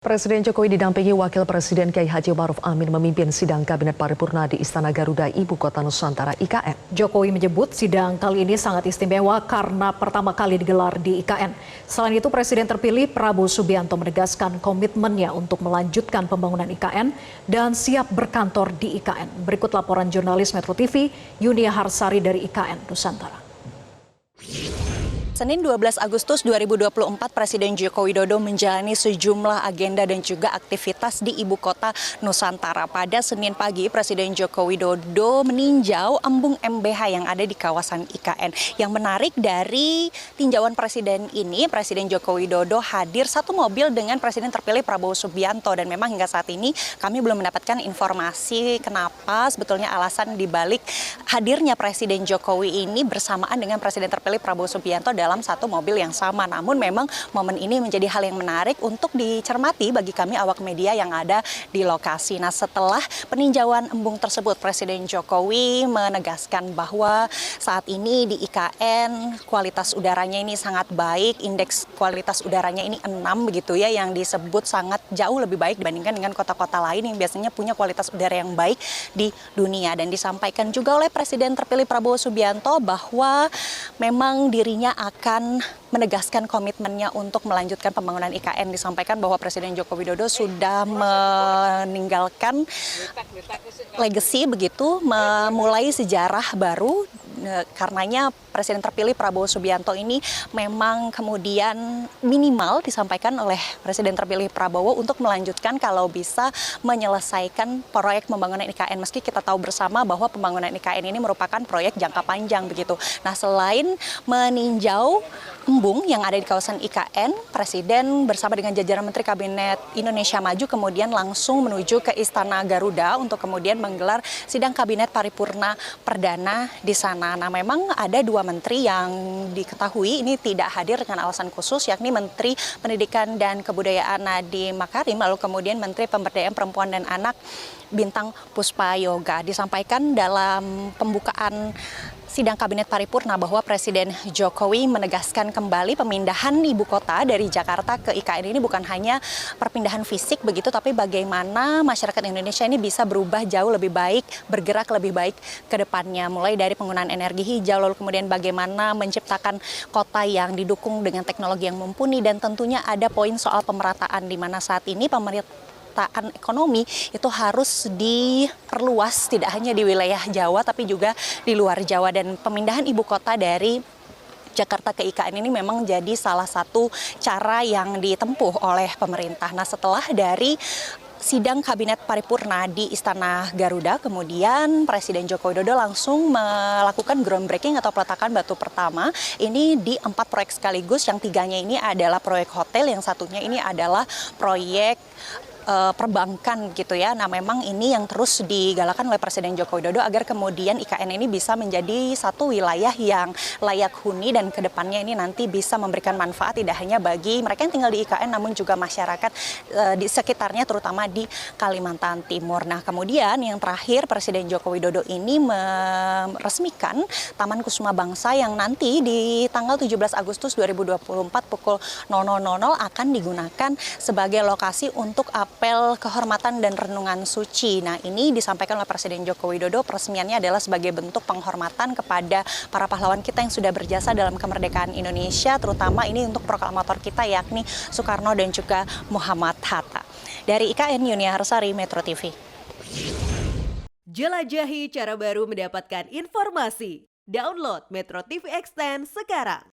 Presiden Jokowi didampingi Wakil Presiden Kiai Haji Ma'ruf Amin memimpin sidang Kabinet Paripurna di Istana Garuda Ibu Kota Nusantara IKN. Jokowi menyebut sidang kali ini sangat istimewa karena pertama kali digelar di IKN. Selain itu Presiden terpilih Prabowo Subianto menegaskan komitmennya untuk melanjutkan pembangunan IKN dan siap berkantor di IKN. Berikut laporan jurnalis Metro TV Yunia Harsari dari IKN Nusantara. Senin 12 Agustus 2024, Presiden Joko Widodo menjalani sejumlah agenda dan juga aktivitas di Ibu Kota Nusantara. Pada Senin pagi, Presiden Joko Widodo meninjau embung MBH yang ada di kawasan IKN. Yang menarik dari tinjauan Presiden ini, Presiden Joko Widodo hadir satu mobil dengan Presiden terpilih Prabowo Subianto. Dan memang hingga saat ini kami belum mendapatkan informasi kenapa sebetulnya alasan dibalik hadirnya Presiden Jokowi ini bersamaan dengan Presiden terpilih Prabowo Subianto dalam satu mobil yang sama. Namun memang momen ini menjadi hal yang menarik untuk dicermati bagi kami awak media yang ada di lokasi. Nah, setelah peninjauan embung tersebut, Presiden Jokowi menegaskan bahwa saat ini di IKN kualitas udaranya ini sangat baik, indeks kualitas udaranya ini 6 begitu ya, yang disebut sangat jauh lebih baik dibandingkan dengan kota-kota lain yang biasanya punya kualitas udara yang baik di dunia. Dan disampaikan juga oleh Presiden terpilih Prabowo Subianto bahwa memang dirinya akan menegaskan komitmennya untuk melanjutkan pembangunan IKN. Disampaikan bahwa Presiden Joko Widodo sudah meninggalkan legacy begitu, memulai sejarah baru. Karenanya Presiden terpilih Prabowo Subianto ini memang kemudian minimal disampaikan oleh Presiden terpilih Prabowo untuk melanjutkan kalau bisa menyelesaikan proyek pembangunan IKN. Meski kita tahu bersama bahwa pembangunan IKN ini merupakan proyek jangka panjang begitu. Nah, selain meninjau embung yang ada di kawasan IKN, Presiden bersama dengan jajaran Menteri Kabinet Indonesia Maju kemudian langsung menuju ke Istana Garuda untuk kemudian menggelar sidang Kabinet Paripurna Perdana di sana. Nah, memang ada dua menteri yang diketahui ini tidak hadir dengan alasan khusus, yakni Menteri Pendidikan dan Kebudayaan Nadiem Makarim, lalu kemudian Menteri Pemberdayaan Perempuan dan Anak Bintang Puspayoga. Disampaikan dalam pembukaan sidang Kabinet Paripurna bahwa Presiden Jokowi menegaskan kembali pemindahan ibu kota dari Jakarta ke IKN ini bukan hanya perpindahan fisik begitu, tapi bagaimana masyarakat Indonesia ini bisa berubah jauh lebih baik, bergerak lebih baik ke depannya. Mulai dari penggunaan energi hijau, lalu kemudian bagaimana menciptakan kota yang didukung dengan teknologi yang mumpuni, dan tentunya ada poin soal pemerataan di mana saat ini pemerataan ekonomi itu harus diperluas tidak hanya di wilayah Jawa tapi juga di luar Jawa, dan pemindahan ibu kota dari Jakarta ke IKN ini memang jadi salah satu cara yang ditempuh oleh pemerintah. Nah, setelah dari sidang Kabinet Paripurna di Istana Garuda, kemudian Presiden Joko Widodo langsung melakukan groundbreaking atau peletakan batu pertama ini di 4 proyek sekaligus. Yang 3-nya ini adalah proyek hotel, yang satunya ini adalah proyek perbankan gitu ya. Nah, memang ini yang terus digalakan oleh Presiden Joko Widodo agar kemudian IKN ini bisa menjadi satu wilayah yang layak huni dan kedepannya ini nanti bisa memberikan manfaat tidak hanya bagi mereka yang tinggal di IKN namun juga masyarakat di sekitarnya terutama di Kalimantan Timur. Nah, kemudian yang terakhir Presiden Joko Widodo ini meresmikan Taman Kusuma Bangsa yang nanti di tanggal 17 Agustus 2024 pukul 00.00 akan digunakan sebagai lokasi untuk apel kehormatan dan renungan suci. Nah, ini disampaikan oleh Presiden Joko Widodo. Peresmiannya adalah sebagai bentuk penghormatan kepada para pahlawan kita yang sudah berjasa dalam kemerdekaan Indonesia, terutama ini untuk proklamator kita yakni Soekarno dan juga Muhammad Hatta. Dari IKN, Yunia Harsari, Metro TV. Jelajahi cara baru mendapatkan informasi. Download Metro TV Extend sekarang.